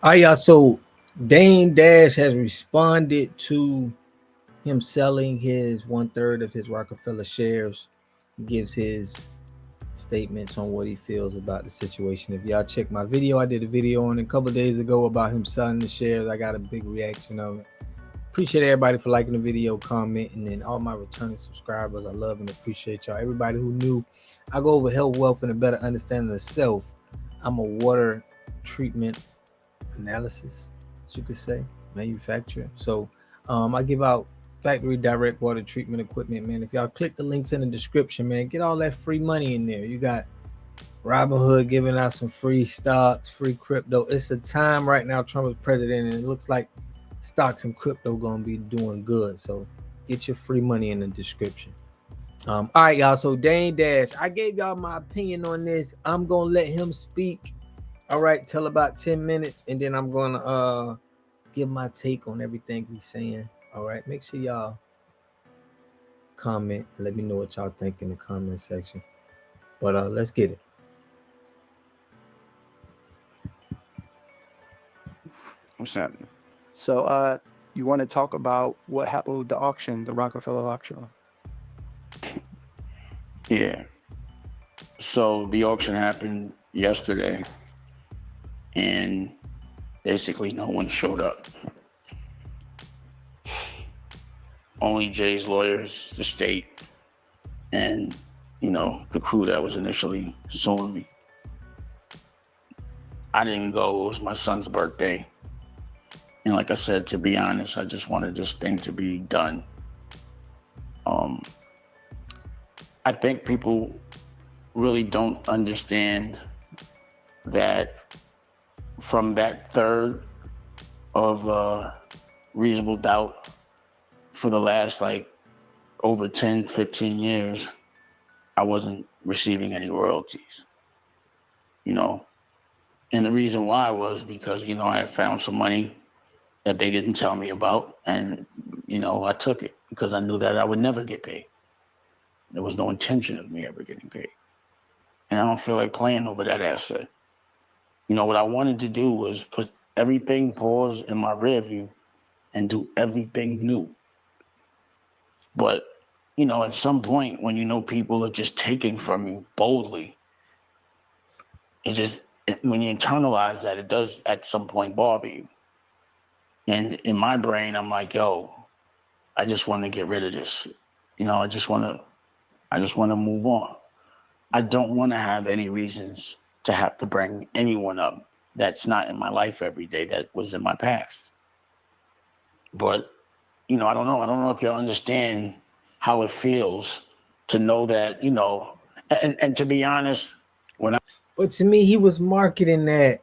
All right, y'all. So Dame Dash has responded to him selling his 1/3 of his Roc-a-fella shares. He gives his statements on what he feels about the situation. If y'all check my video, I did a video on it a couple of days ago about him selling the shares. I got a big reaction of it. Appreciate everybody for liking the video, commenting, and all my returning subscribers. I love and appreciate y'all. Everybody who knew I go over health, wealth, and a better understanding of self. I'm a water treatment analysis, as you could say, manufacturer. So I give out factory direct water treatment equipment, man. If y'all click the links in the description, man, get all that free money in there. You got Robinhood giving out some free stocks, free crypto. It's a time right now. Trump is president, and it looks like stocks and crypto gonna be doing good. So get your free money in the description. All right, y'all. So Dane Dash, I gave y'all my opinion on this. I'm gonna let him speak. All right, till about 10 minutes, and then I'm gonna give my take on everything he's saying. All right, make sure y'all comment. Let me know what y'all think in the comment section. But let's get it. What's happening? So, you want to talk about what happened with the auction, the Roc-a-fella auction? Yeah. So the auction happened yesterday, and basically no one showed up. Only Jay's lawyers, the state, and, the crew that was initially suing me. I didn't go. It was my son's birthday. And like I said, to be honest, I just wanted this thing to be done. I think people really don't understand that from that third of reasonable doubt for the last over 10, 15 years, I wasn't receiving any royalties, And the reason why was because, I had found some money that they didn't tell me about. And, I took it because I knew that I would never get paid. There was no intention of me ever getting paid. And I don't feel like playing over that asset. What I wanted to do was put everything pause in my rear view and do everything new. But, at some point when people are just taking from you boldly, when you internalize that, it does at some point bother you. And in my brain, I'm like, yo, I just want to get rid of this. I just want to move on. I don't want to have any reasons to have to bring anyone up that's not in my life every day, that was in my past. But, I don't know. I don't know if you understand how it feels to know that, and to be honest, But to me, he was marketing that,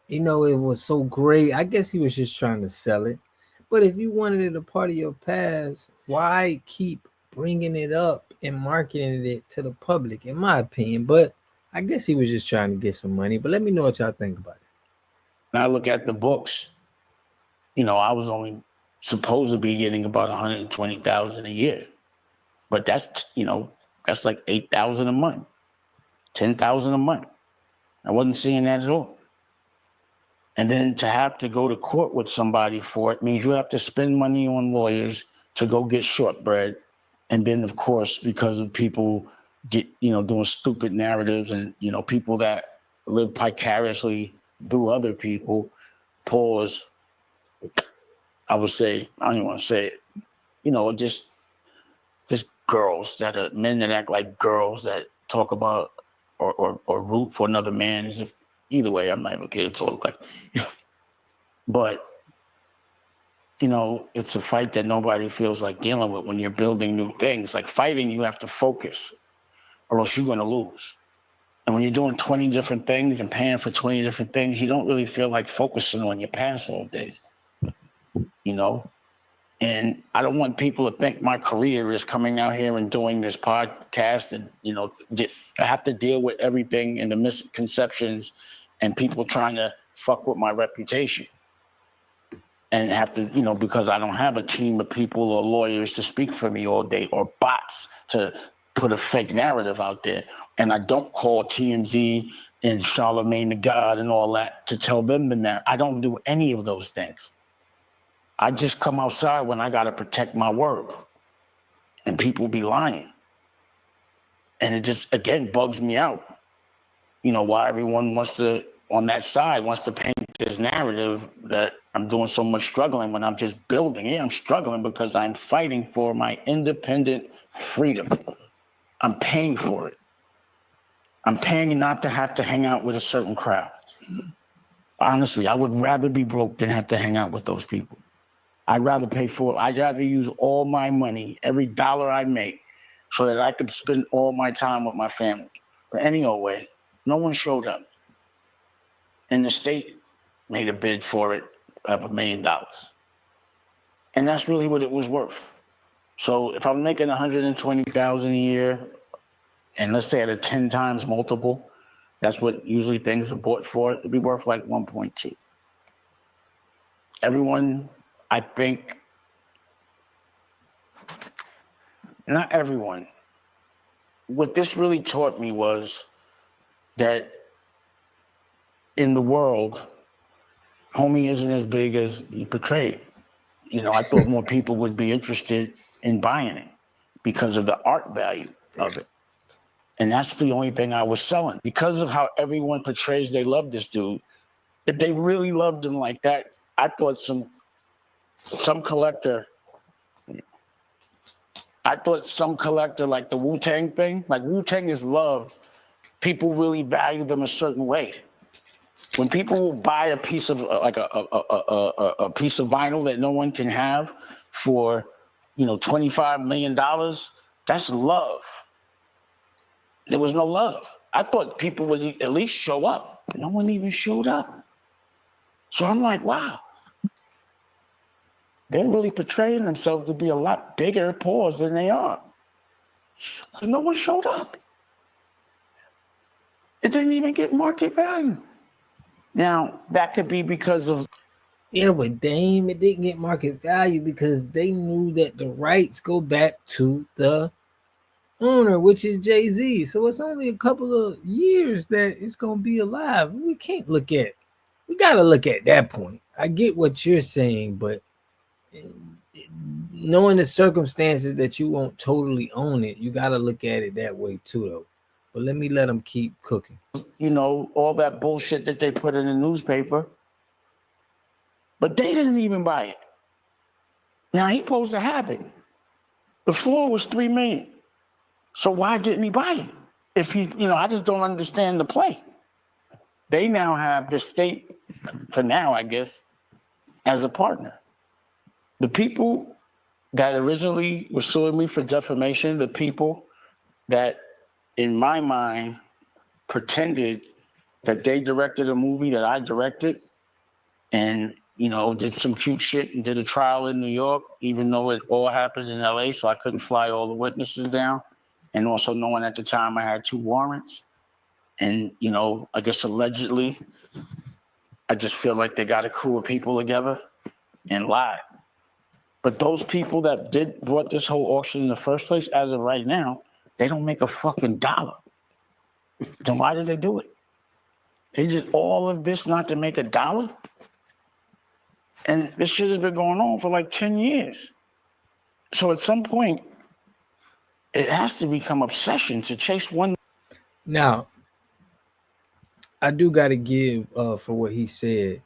it was so great. I guess he was just trying to sell it. But if you wanted it a part of your past, why keep bringing it up and marketing it to the public, in my opinion? But I guess he was just trying to get some money. But let me know what y'all think about it. when I look at the books, I was only supposed to be getting about 120,000 a year. But that's like 8,000 a month, 10,000 a month. I wasn't seeing that at all. And then to have to go to court with somebody for it means you have to spend money on lawyers to go get shortbread. And then, of course, because of people doing stupid narratives and, people that live vicariously through other people, pause, I would say, I don't even want to say it, just girls that are men that act like girls that talk about or root for another man as if either way, I'm not even kidding. To look like, but it's a fight that nobody feels like dealing with when you're building new things. Like fighting, you have to focus, or else you're going to lose. And when you're doing 20 different things and paying for 20 different things, you don't really feel like focusing on your past all day. And I don't want people to think my career is coming out here and doing this podcast and, I have to deal with everything and the misconceptions and people trying to fuck with my reputation. And have to, because I don't have a team of people or lawyers to speak for me all day or bots to put a fake narrative out there. And I don't call TMZ and Charlemagne the God and all that to tell them the narrative. I don't do any of those things. I just come outside when I got to protect my word. And people be lying. And it just, again, bugs me out. You know, why everyone wants to, on that side, wants to paint this narrative that I'm doing so much struggling when I'm just building. Yeah, I'm struggling because I'm fighting for my independent freedom. I'm paying for it. I'm paying not to have to hang out with a certain crowd. Honestly, I would rather be broke than have to hang out with those people. I'd rather pay for it. I'd rather use all my money, every dollar I make, so that I could spend all my time with my family. But any old way, no one showed up. And the state made a bid for it of $1 million. And that's really what it was worth. So if I'm making $120,000 a year, and let's say at a 10 times multiple, that's what usually things are bought for, it'd be worth like 1.2. Everyone, I think, not everyone, what this really taught me was that in the world, homie isn't as big as you portrayed. You know, I thought more people would be interested in buying it because of the art value of it. And that's the only thing I was selling. Because of how everyone portrays they love this dude, if they really loved him like that, I thought some collector like the Wu-Tang thing, like Wu-Tang is loved. People really value them a certain way. When people buy a piece of like a piece of vinyl that no one can have for, you know, $25 million, that's love. There was no love. I thought people would at least show up. No one even showed up. So I'm like, wow. They're really portraying themselves to be a lot bigger paws than they are. Because no one showed up. It didn't even get market value. Now, that could be because of... Yeah, but Dame, it didn't get market value because they knew that the rights go back to the owner, which is Jay-Z. So it's only a couple of years that it's going to be alive. We got to look at that point. I get what you're saying, but knowing the circumstances that you won't totally own it, you got to look at it that way too, though. But let them keep cooking. You know, all that bullshit that they put in the newspaper. But they didn't even buy it. Now, he's supposed to have it. The floor was $3 million. So why didn't he buy it? If he, you know, I just don't understand the play. They now have the state, for now, I guess, as a partner. The people that originally were suing me for defamation, the people that, in my mind, pretended that they directed a movie that I directed and, you know, did some cute shit and did a trial in New York, even though it all happened in LA, so I couldn't fly all the witnesses down. And also knowing at the time I had 2 warrants. And, you know, I guess allegedly, I just feel like they got a crew of people together and lied. But those people that brought this whole auction in the first place, as of right now, they don't make a fucking dollar. Then why did they do it? They did all of this not to make a dollar? And this shit has been going on for like 10 years. So at some point, it has to become obsession to chase one. Now, I do got to give for what he said,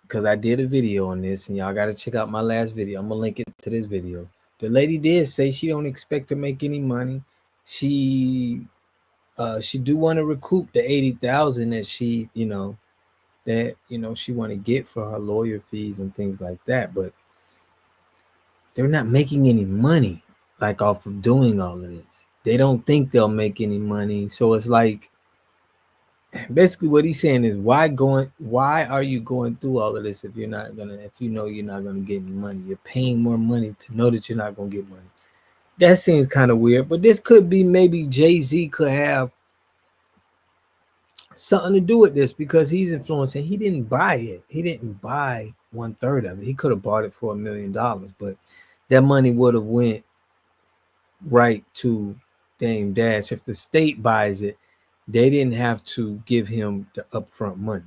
because I did a video on this, and y'all got to check out my last video. I'm going to link it to this video. The lady did say she don't expect to make any money. She do want to recoup the 80,000 that she, she want to get for her lawyer fees and things like that, but they're not making any money like off of doing all of this. They don't think they'll make any money. So it's like, basically what he's saying is, why are you going through all of this if you know you're not gonna get any money? You're paying more money to know that you're not gonna get money. That seems kind of weird, but this could be, maybe Jay-Z could have something to do with this, because he's influencing. He didn't buy it. He didn't buy 1/3 of it. He could have bought it for $1 million, but that money would have went right to Dame Dash. If the state buys it, they didn't have to give him the upfront money.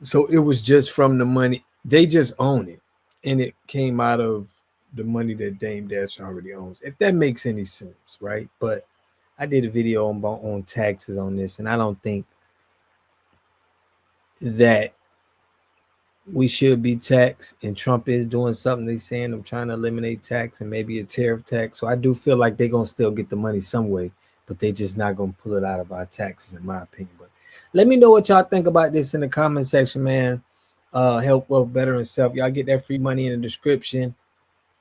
So it was just from the money. They just own it. And it came out of the money that Dame Dash already owns. If that makes any sense, right? But I did a video on taxes on this, and I don't think that we should be taxed, and Trump is doing something. They saying I'm trying to eliminate tax and maybe a tariff tax. So I do feel like they're gonna still get the money some way, but they just not gonna pull it out of our taxes, in my opinion. But let me know what y'all think about this in the comment section, man. Help Wealth Better and Self. Y'all get that free money in the description.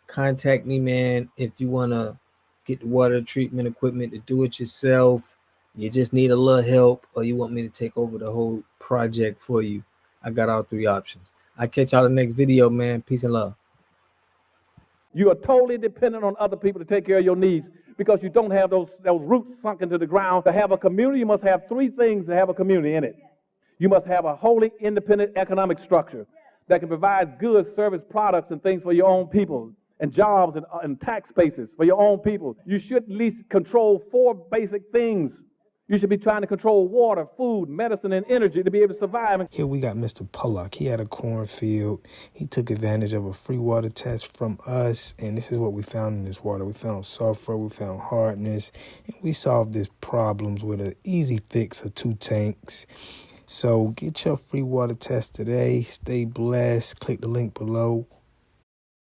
Contact me, man, if you wanna get the water treatment equipment to do it yourself. You just need a little help, or you want me to take over the whole project for you. I got all three options. I catch y'all in the next video, man. Peace and love. You are totally dependent on other people to take care of your needs because you don't have those roots sunk into the ground. To have a community, you must have three things to have a community in it. You must have a wholly independent economic structure that can provide goods, service, products, and things for your own people, and jobs and tax bases for your own people. You should at least control four basic things. You should be trying to control water, food, medicine, and energy to be able to survive. Here we got Mr. Pollock. He had a cornfield. He took advantage of a free water test from us, and this is what we found in this water. We found sulfur, we found hardness, and we solved these problems with an easy fix of 2 tanks. So get your free water test today. Stay blessed. Click the link below.